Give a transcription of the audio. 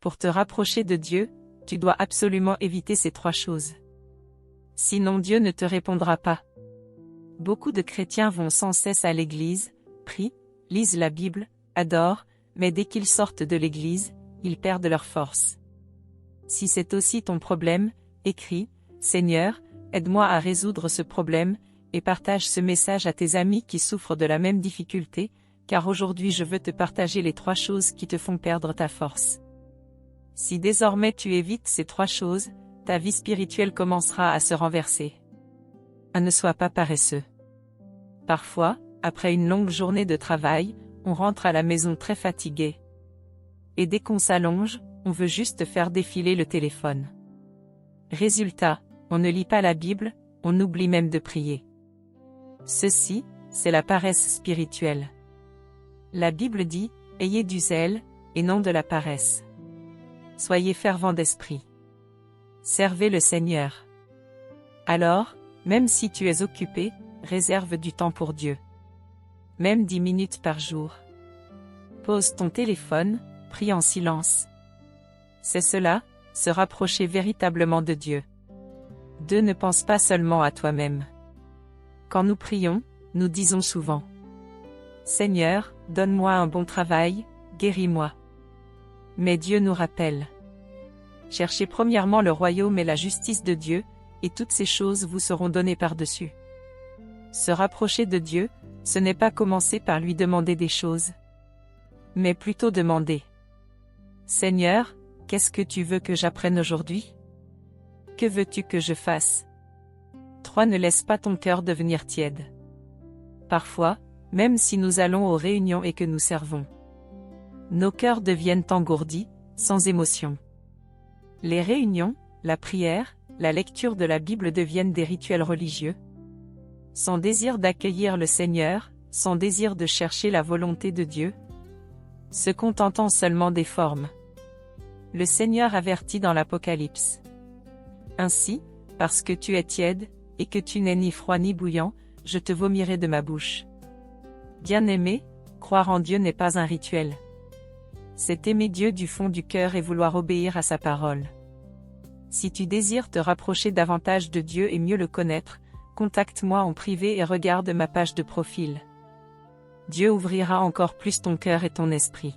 Pour te rapprocher de Dieu, tu dois absolument éviter ces 3 choses. Sinon Dieu ne te répondra pas. Beaucoup de chrétiens vont sans cesse à l'église, prient, lisent la Bible, adorent, mais dès qu'ils sortent de l'église, ils perdent leur force. Si c'est aussi ton problème, écris, Seigneur, aide-moi à résoudre ce problème, et partage ce message à tes amis qui souffrent de la même difficulté, car aujourd'hui je veux te partager les 3 choses qui te font perdre ta force. Si désormais tu évites ces 3 choses, ta vie spirituelle commencera à se renverser. 1. Ne sois pas paresseux. Parfois, après une longue journée de travail, on rentre à la maison très fatigué. Et dès qu'on s'allonge, on veut juste faire défiler le téléphone. Résultat, on ne lit pas la Bible, on oublie même de prier. Ceci, c'est la paresse spirituelle. La Bible dit, « Ayez du zèle, et non de la paresse. » Soyez fervents d'esprit. Servez le Seigneur. Alors, même si tu es occupé, réserve du temps pour Dieu. Même 10 minutes par jour. Pose ton téléphone, prie en silence. C'est cela, se rapprocher véritablement de Dieu. 2. Ne pense pas seulement à toi-même. Quand nous prions, nous disons souvent « Seigneur, donne-moi un bon travail, guéris-moi. » Mais Dieu nous rappelle. Cherchez premièrement le royaume et la justice de Dieu, et toutes ces choses vous seront données par-dessus. Se rapprocher de Dieu, ce n'est pas commencer par lui demander des choses, mais plutôt demander « Seigneur, qu'est-ce que tu veux que j'apprenne aujourd'hui? Que veux-tu que je fasse ?» 3. Ne laisse pas ton cœur devenir tiède. Parfois, même si nous allons aux réunions et que nous servons, nos cœurs deviennent engourdis, sans émotion. Les réunions, la prière, la lecture de la Bible deviennent des rituels religieux. Sans désir d'accueillir le Seigneur, sans désir de chercher la volonté de Dieu, se contentant seulement des formes. Le Seigneur avertit dans l'Apocalypse. Ainsi, parce que tu es tiède, et que tu n'es ni froid ni bouillant, je te vomirai de ma bouche. Bien-aimé, croire en Dieu n'est pas un rituel. C'est aimer Dieu du fond du cœur et vouloir obéir à sa parole. Si tu désires te rapprocher davantage de Dieu et mieux le connaître, contacte-moi en privé et regarde ma page de profil. Dieu ouvrira encore plus ton cœur et ton esprit.